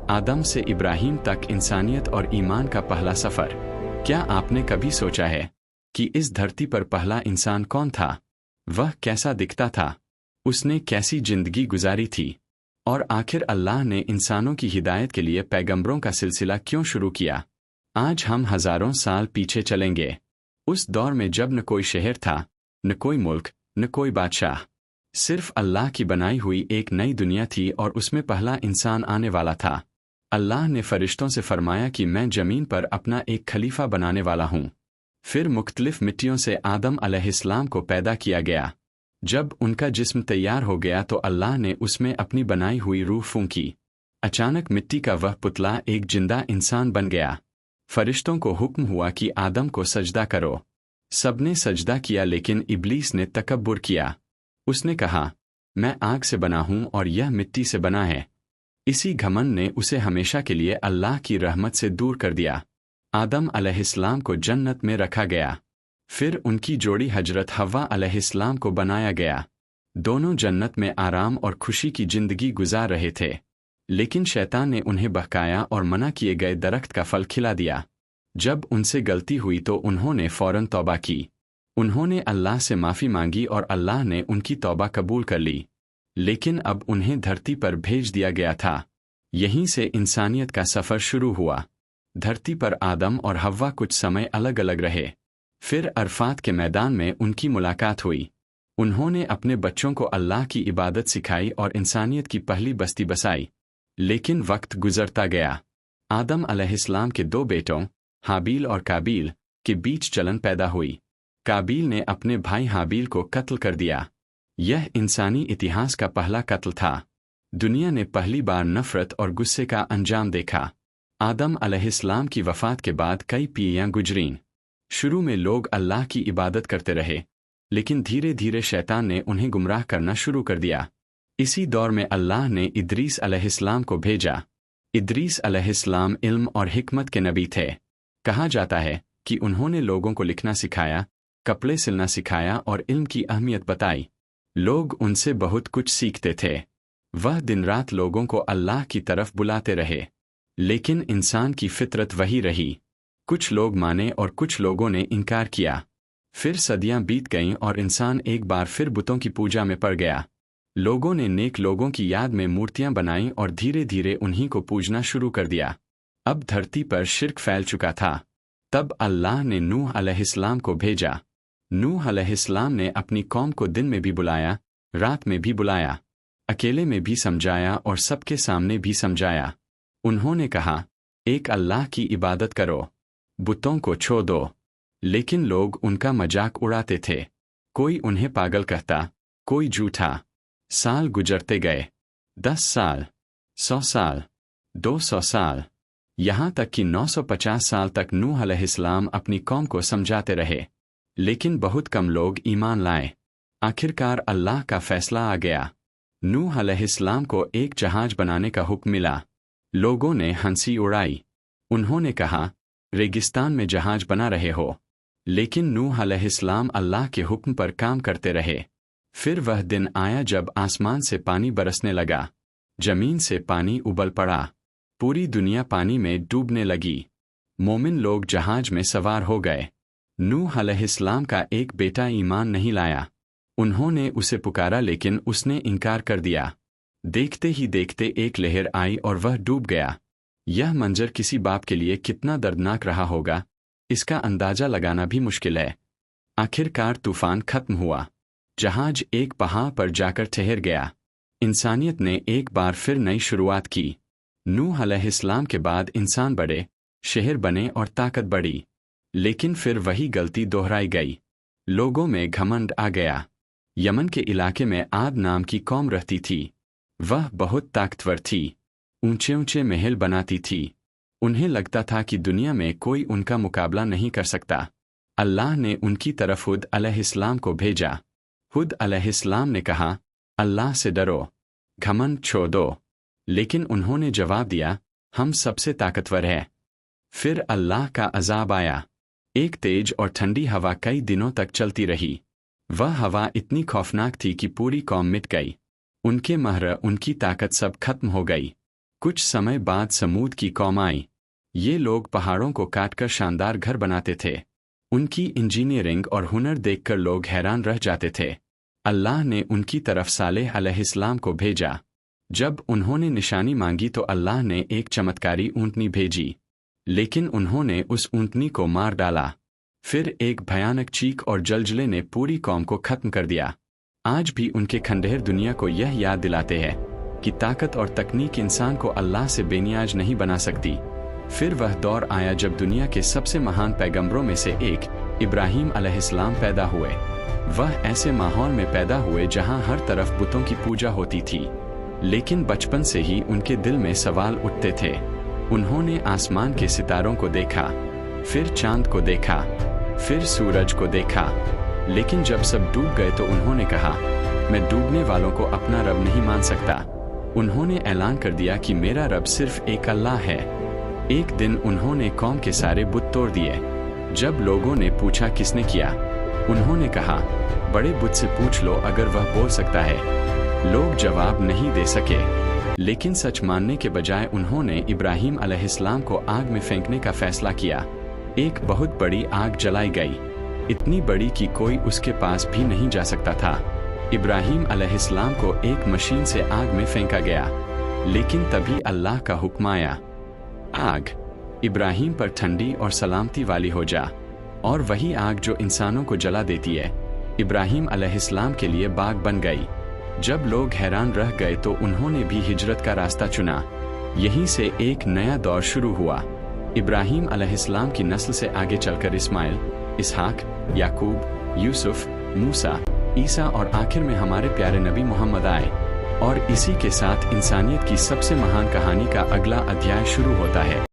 आदम से इब्राहिम तक इंसानियत और ईमान का पहला सफ़र। क्या आपने कभी सोचा है कि इस धरती पर पहला इंसान कौन था? वह कैसा दिखता था? उसने कैसी जिंदगी गुजारी थी? और आखिर अल्लाह ने इंसानों की हिदायत के लिए पैगंबरों का सिलसिला क्यों शुरू किया? आज हम हज़ारों साल पीछे चलेंगे, उस दौर में जब न कोई शहर था, न कोई मुल्क, न कोई बादशाह। सिर्फ अल्लाह की बनाई हुई एक नई दुनिया थी और उसमें पहला इंसान आने वाला था। अल्लाह ने फरिश्तों से फरमाया कि मैं ज़मीन पर अपना एक खलीफा बनाने वाला हूँ। फिर मुख्तलिफ मिट्टियों से आदम अलैहिस्सलाम को पैदा किया गया। जब उनका जिस्म तैयार हो गया तो अल्लाह ने उसमें अपनी बनाई हुई रूह फूंकी। अचानक मिट्टी का वह पुतला एक जिंदा इंसान बन गया। फरिश्तों को हुक्म हुआ कि आदम को सजदा करो। सबने सजदा किया, लेकिन इब्लीस ने तकब्बुर किया। उसने कहा, मैं आग से बना हूं और यह मिट्टी से बना है। इसी घमंड ने उसे हमेशा के लिए अल्लाह की रहमत से दूर कर दिया। आदम अलैहिस्सलाम को जन्नत में रखा गया। फिर उनकी जोड़ी हजरत हव्वा अलैहिस्सलाम को बनाया गया। दोनों जन्नत में आराम और खुशी की जिंदगी गुजार रहे थे, लेकिन शैतान ने उन्हें बहकाया और मना किए गए दरख्त का फल खिला दिया। जब उनसे गलती हुई तो उन्होंने फौरन तौबा की। उन्होंने अल्लाह से माफ़ी मांगी और अल्लाह ने उनकी तौबा कबूल कर ली। लेकिन अब उन्हें धरती पर भेज दिया गया था। यहीं से इंसानियत का सफ़र शुरू हुआ। धरती पर आदम और हव्वा कुछ समय अलग अलग रहे। फिर अरफात के मैदान में उनकी मुलाकात हुई। उन्होंने अपने बच्चों को अल्लाह की इबादत सिखाई और इंसानियत की पहली बस्ती बसाई। लेकिन वक्त गुजरता गया। आदम अलैहिस्सलाम के दो बेटों, हाबील और काबील, के बीच जलन पैदा हुई। काबील ने अपने भाई हाबील को कत्ल कर दिया। यह इंसानी इतिहास का पहला कत्ल था। दुनिया ने पहली बार नफरत और गुस्से का अंजाम देखा। आदम अलैहिस्सलाम की वफ़ात के बाद कई पीढ़ियां गुजरीं। शुरू में लोग अल्लाह की इबादत करते रहे, लेकिन धीरे धीरे शैतान ने उन्हें गुमराह करना शुरू कर दिया। इसी दौर में अल्लाह ने इद्रीस अलैहिस्सलाम को भेजा। इद्रीस अलैहिस्सलाम इल्म और हिकमत के नबी थे। कहा जाता है कि उन्होंने लोगों को लिखना सिखाया, कपड़े सिलना सिखाया और इल्म की अहमियत बताई। लोग उनसे बहुत कुछ सीखते थे। वह दिन रात लोगों को अल्लाह की तरफ बुलाते रहे, लेकिन इंसान की फितरत वही रही। कुछ लोग माने और कुछ लोगों ने इनकार किया। फिर सदियां बीत गईं और इंसान एक बार फिर बुतों की पूजा में पड़ गया। लोगों ने नेक लोगों की याद में मूर्तियां बनाईं और धीरे धीरे उन्हीं को पूजना शुरू कर दिया। अब धरती पर शिर्क फैल चुका था। तब अल्लाह ने नूह अलैहिस्सलाम को भेजा। नूह अलैहिस्सलाम ने अपनी कौम को दिन में भी बुलाया, रात में भी बुलाया, अकेले में भी समझाया और सबके सामने भी समझाया। उन्होंने कहा, एक अल्लाह की इबादत करो, बुतों को छोड़ दो। लेकिन लोग उनका मजाक उड़ाते थे। कोई उन्हें पागल कहता, कोई झूठा। साल गुजरते गए, 10 साल, 100 साल, 200 साल, यहाँ तक कि 950 साल तक नूह अलैहिस्सलाम अपनी कौम को समझाते रहे, लेकिन बहुत कम लोग ईमान लाए। आखिरकार अल्लाह का फैसला आ गया। नूह अलैहिस्सलाम को एक जहाज बनाने का हुक्म मिला। लोगों ने हंसी उड़ाई। उन्होंने कहा, रेगिस्तान में जहाज बना रहे हो। लेकिन नूह अलैहिस्सलाम अल्लाह के हुक्म पर काम करते रहे। फिर वह दिन आया जब आसमान से पानी बरसने लगा, जमीन से पानी उबल पड़ा, पूरी दुनिया पानी में डूबने लगी। मोमिन लोग जहाज में सवार हो गए। नूह अलैहिस्सलाम का एक बेटा ईमान नहीं लाया। उन्होंने उसे पुकारा, लेकिन उसने इनकार कर दिया। देखते ही देखते एक लहर आई और वह डूब गया। यह मंजर किसी बाप के लिए कितना दर्दनाक रहा होगा, इसका अंदाजा लगाना भी मुश्किल है। आखिरकार तूफान खत्म हुआ। जहाज एक पहाड़ पर जाकर ठहर गया। इंसानियत ने एक बार फिर नई शुरुआत की। नूह अलैहिस्सलाम के बाद इंसान बढ़े, शहर बने और ताकत बढ़ी। लेकिन फिर वही गलती दोहराई गई। लोगों में घमंड आ गया। यमन के इलाके में आद नाम की कौम रहती थी। वह बहुत ताकतवर थी, ऊंचे ऊंचे महल बनाती थी। उन्हें लगता था कि दुनिया में कोई उनका मुकाबला नहीं कर सकता। अल्लाह ने उनकी तरफ हुद अलैहिस्सलाम को भेजा। हुद अलैहिस्सलाम ने कहा, अल्लाह से डरो, घमंड छोड़ दो। लेकिन उन्होंने जवाब दिया, हम सबसे ताकतवर हैं। फिर अल्लाह का अजाब आया। एक तेज और ठंडी हवा कई दिनों तक चलती रही। वह हवा इतनी खौफनाक थी कि पूरी कौम मिट गई। उनके महर, उनकी ताकत सब खत्म हो गई। कुछ समय बाद समूद की कौम आई। ये लोग पहाड़ों को काटकर शानदार घर बनाते थे। उनकी इंजीनियरिंग और हुनर देखकर लोग हैरान रह जाते थे। अल्लाह ने उनकी तरफ सालेह अलैहिस्सलाम को भेजा। जब उन्होंने निशानी मांगी तो अल्लाह ने एक चमत्कारी ऊँटनी भेजी, लेकिन उन्होंने उस ऊँटनी को मार डाला। फिर एक भयानक चीख और जलजले ने पूरी कौम को खत्म कर दिया। आज भी उनके खंडहर दुनिया को यह याद दिलाते हैं कि ताकत और तकनीक इंसान को अल्लाह से बेनियाज नहीं बना सकती। फिर वह दौर आया जब दुनिया के सबसे महान पैगंबरों में से एक इब्राहीम अलैहिस्सलाम पैदा हुए। वह ऐसे माहौल में पैदा हुए जहां हर तरफ बुतों की पूजा होती थी, लेकिन बचपन से ही उनके दिल में सवाल उठते थे। उन्होंने आसमान के सितारों को देखा, फिर चांद को देखा, फिर सूरज को देखा, लेकिन जब सब डूब गए तो उन्होंने कहा, मैं डूबने वालों को अपना रब नहीं मान सकता। उन्होंने ऐलान कर दिया कि मेरा रब सिर्फ एक अल्लाह है। एक दिन उन्होंने कौम के सारे बुत तोड़ दिए। जब लोगों ने पूछा किसने किया, उन्होंने कहा, बड़े बुत से पूछ लो अगर वह बोल सकता है। लोग जवाब नहीं दे सके, लेकिन सच मानने के बजाय उन्होंने इब्राहीम अलैहिस्सलाम को आग में फेंकने का फैसला किया। एक बहुत बड़ी आग जलाई गई, इतनी बड़ी कि कोई उसके पास भी नहीं जा सकता था। इब्राहीम अलैहिस्सलाम को एक मशीन से आग में फेंका गया, लेकिन तभी अल्लाह का हुक्म आया, आग इब्राहीम पर ठंडी और सलामती वाली हो जा। और वही आग जो इंसानों को जला देती है, इब्राहीम अलैहिस्सलाम के लिए बाग बन गई। जब लोग हैरान रह गए तो उन्होंने भी हिजरत का रास्ता चुना। यहीं से एक नया दौर शुरू हुआ। इब्राहीम अलैहिस्सलाम की नस्ल से आगे चलकर इस्माइल, इसहाक, याकूब, यूसुफ, मूसा, ईसा और आखिर में हमारे प्यारे नबी मोहम्मद आए। और इसी के साथ इंसानियत की सबसे महान कहानी का अगला अध्याय शुरू होता है।